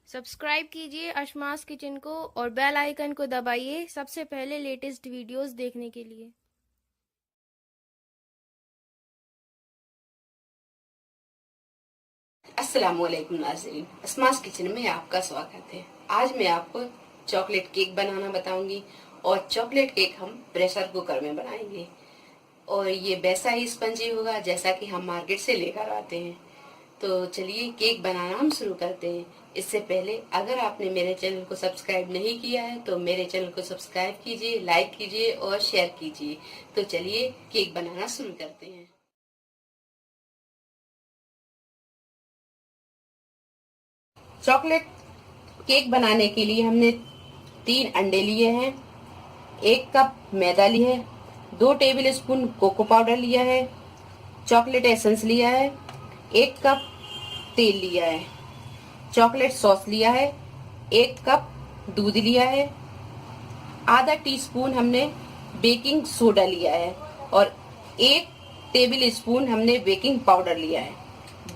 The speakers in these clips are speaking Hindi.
सब्सक्राइब कीजिए अशमास किचन को और बेल आइकन को दबाइए सबसे पहले लेटेस्ट वीडियोस देखने के लिए। अस्सलामुअलैकुम नाज़रीन, अशमास किचन में आपका स्वागत है। आज मैं आपको चॉकलेट केक बनाना बताऊंगी और चॉकलेट केक हम प्रेशर कुकर में बनाएंगे और ये वैसा ही स्पंजी होगा जैसा कि हम मार्केट से लेकर आते हैं। तो चलिए केक बनाना हम शुरू करते हैं। इससे पहले अगर आपने मेरे चैनल को सब्सक्राइब नहीं किया है तो मेरे चैनल को सब्सक्राइब कीजिए, लाइक कीजिए और शेयर कीजिए। तो चलिए केक बनाना शुरू करते हैं। चॉकलेट केक बनाने के लिए हमने 3 अंडे लिए हैं, 1 कप मैदा लिया है, 2 टेबल स्पून कोको पाउडर लिया है, चॉकलेट एसेंस लिया है, 1 कप तेल लिया है, चॉकलेट सॉस लिया है, 1 कप दूध लिया है, आधा टीस्पून हमने बेकिंग सोडा लिया है और 1 टेबल स्पून हमने बेकिंग पाउडर लिया है,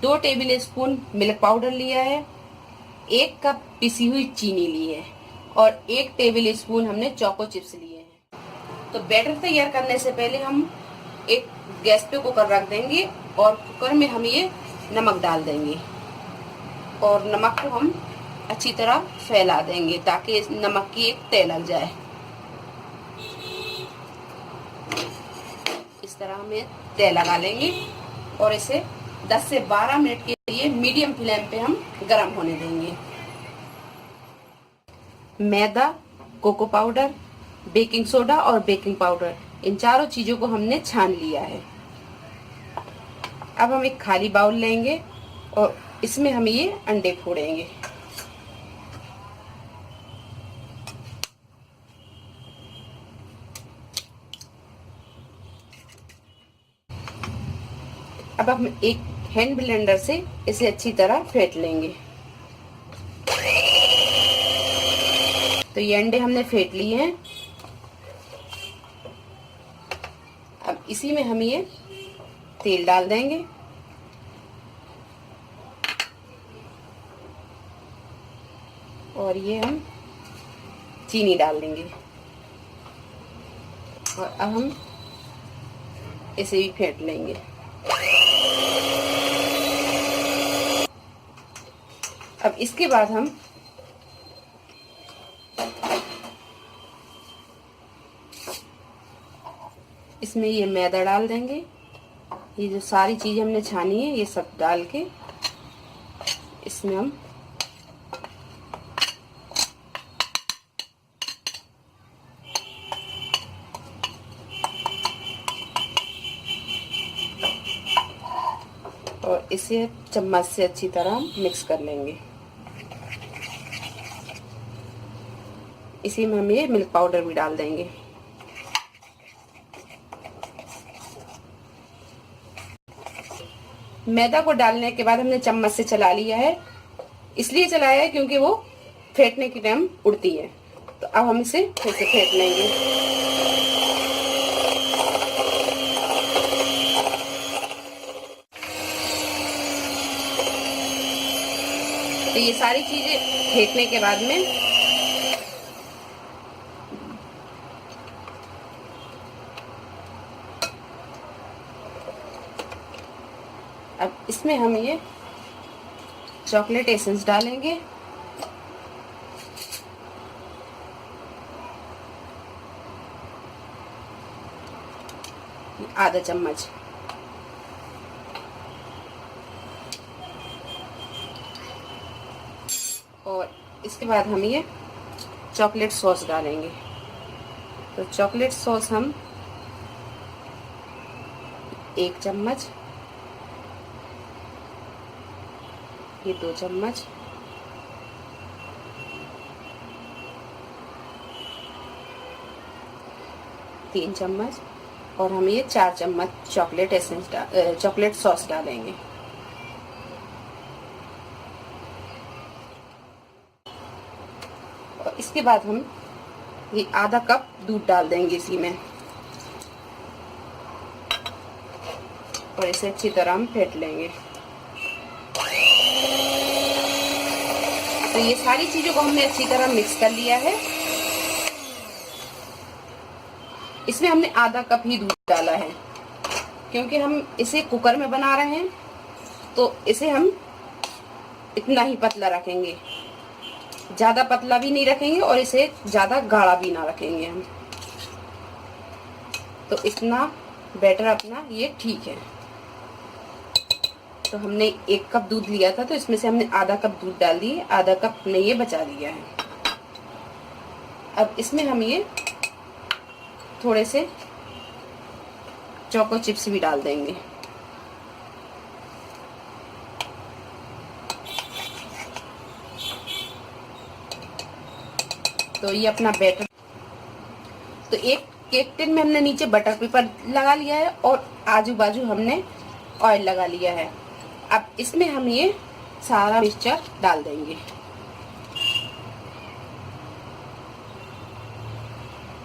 2 टेबल स्पून मिल्क पाउडर लिया है, 1 कप पिसी हुई चीनी ली है और 1 टेबल स्पून हमने चोको चिप्स लिए हैं। तो बैटर तैयार करने से पहले हम एक गैस पे कुकर रख देंगे और कुकर में हम ये नमक डाल देंगे और नमक को हम अच्छी तरह फैला देंगे ताकि नमक की एक तह लग जाए। इस तरह हमें तह लगा लेंगे और इसे 10 से 12 मिनट के लिए मीडियम फ्लेम पे हम गरम होने देंगे। मैदा, कोको पाउडर, बेकिंग सोडा और बेकिंग पाउडर, इन चारों चीजों को हमने छान लिया है। अब हम एक खाली बाउल लेंगे और इसमें हम ये अंडे फोड़ेंगे। अब हम एक हैंड ब्लेंडर से इसे अच्छी तरह फेंट लेंगे। तो ये अंडे हमने फेंट लिए हैं। अब इसी में हम ये तेल डाल देंगे और ये हम चीनी डाल देंगे और अब हम इसे भी फेंट लेंगे। अब इसके बाद हम इसमें ये मैदा डाल देंगे। ये जो सारी चीज हमने छानी है ये सब डाल के इसमें हम और इसे चम्मच से अच्छी तरह मिक्स कर लेंगे। इसी में हम ये मिल्क पाउडर भी डाल देंगे। मैदा को डालने के बाद हमने चम्मच से चला लिया है। इसलिए चलाया है क्योंकि वो फेंटने की टाइम उड़ती है। तो अब हम इसे फिर से फेंट लेंगे। तो ये सारी चीजें फेंटने के बाद में अब इसमें हम ये चॉकलेट एसेंस डालेंगे। आधा चम्मच और इसके बाद हम ये चॉकलेट सॉस डालेंगे। तो चॉकलेट सॉस हम 1 चम्मच, ये 2 चम्मच, तीन चम्मच और हम ये 4 चम्मच चॉकलेट एसेंस चॉकलेट सॉस डालेंगे। और इसके बाद हम ये आधा कप दूध डाल देंगे इसी में और इसे अच्छी तरह हम फेंट लेंगे। तो ये सारी चीजों को हमने अच्छी तरह मिक्स कर लिया है। इसमें हमने आधा कप ही दूध डाला है, क्योंकि हम इसे कुकर में बना रहे हैं, तो इसे हम इतना ही पतला रखेंगे, ज्यादा पतला भी नहीं रखेंगे और इसे ज्यादा गाढ़ा भी ना रखेंगे हम। तो इतना बैटर अपना ये ठीक है। तो हमने 1 कप दूध लिया था, तो इसमें से हमने आधा कप दूध डाल दिए, आधा कप हमने ये बचा दिया है। अब इसमें हम ये थोड़े से चोको चिप्स भी डाल देंगे। तो ये अपना बैटर, तो एक केक टिन में हमने नीचे बटर पेपर लगा लिया है और आजू बाजू हमने ऑयल लगा लिया है। अब इसमें हम ये सारा मिक्सचर डाल देंगे।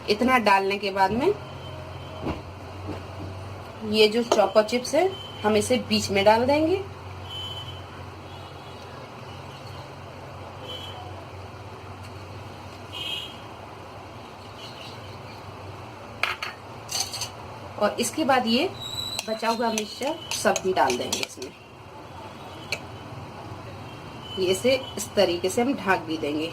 इतना डालने के बाद में ये जो चोको चिप्स है हम इसे बीच में डाल देंगे। और इसके बाद ये बचा हुआ मिक्सचर सब भी डाल देंगे इसमें। ये इसे इस तरीके से हम ढक भी देंगे।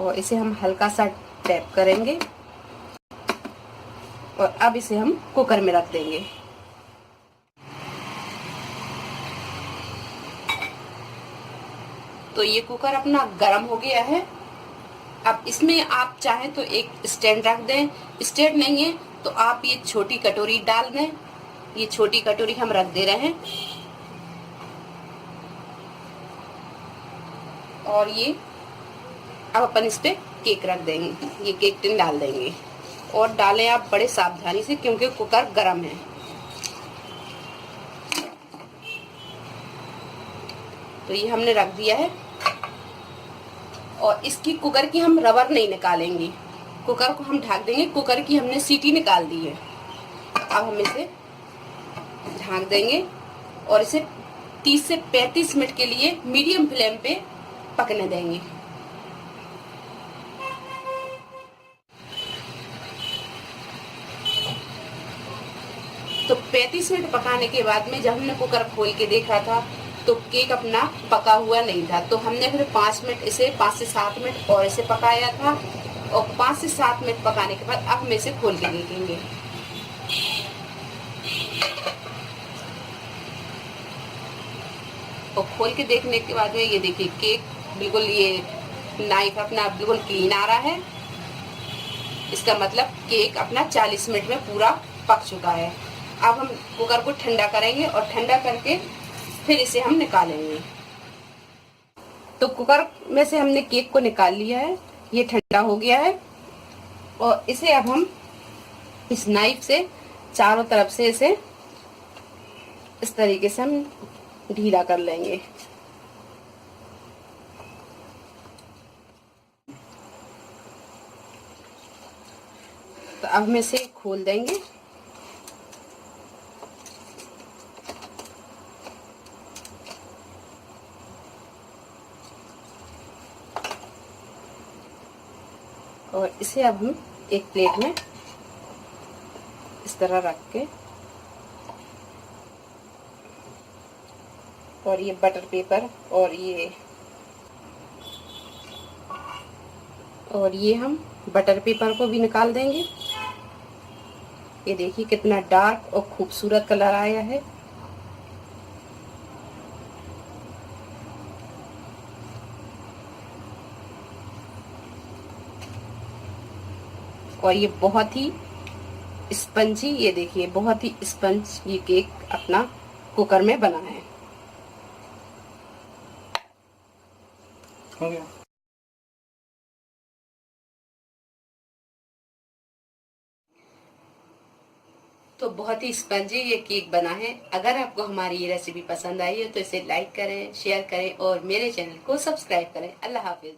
और इसे हम हल्का सा टैप करेंगे और अब इसे हम कुकर में रख देंगे। तो ये कुकर अपना गर्म हो गया है। अब इसमें आप चाहें तो एक स्टैंड रख दें, स्टैंड नहीं है तो आप ये छोटी कटोरी डाल दें। ये छोटी कटोरी हम रख दे रहे हैं और ये अब अपन इस पे केक रख देंगे। ये केक टिन डाल देंगे और डालें आप बड़े सावधानी से, क्योंकि कुकर गर्म है। तो ये हमने रख दिया है और इसकी कुकर की हम रबर नहीं निकालेंगे, कुकर को हम ढक देंगे। कुकर की हमने सीटी निकाल दी है। अब हम इसे ढक देंगे और इसे 30 से 35 मिनट के लिए मीडियम फ्लेम पे पकने देंगे। तो 35 मिनट पकाने के बाद में जब हमने कुकर खोल के देखा था तो केक अपना पका हुआ नहीं था। तो हमने फिर 5 मिनट इसे 5 से 7 मिनट और इसे पकाया था और 5 से 7 मिनट पकाने के बाद अब हम इसे खोल के देखेंगे। और खोल के देखने के बाद में ये देखिए केक बिल्कुल, ये नाइफ अपना बिल्कुल क्लीन आ रहा है। इसका मतलब केक अपना 40 मिनट में पूरा पक चुका है। अब हम कुकर को ठंडा करेंगे और ठंडा करके फिर इसे हम निकालेंगे। तो कुकर में से हमने केक को निकाल लिया है, ये ठंडा हो गया है और इसे अब हम इस नाइफ से चारों तरफ से इसे इस तरीके से हम ढीला कर लेंगे। तो अब हम इसे खोल देंगे। और इसे अब हम एक प्लेट में इस तरह रख के और ये बटर पेपर और ये हम बटर पेपर को भी निकाल देंगे। ये देखिए कितना डार्क और खूबसूरत कलर आया है। और ये बहुत ही स्पंजी, ये देखिए बहुत ही स्पंज ये केक अपना कुकर में बना है। हो गया। तो बहुत ही स्पंजी ये केक बना है। अगर आपको हमारी ये रेसिपी पसंद आई है तो इसे लाइक करें, शेयर करें और मेरे चैनल को सब्सक्राइब करें। अल्लाह हाफिज।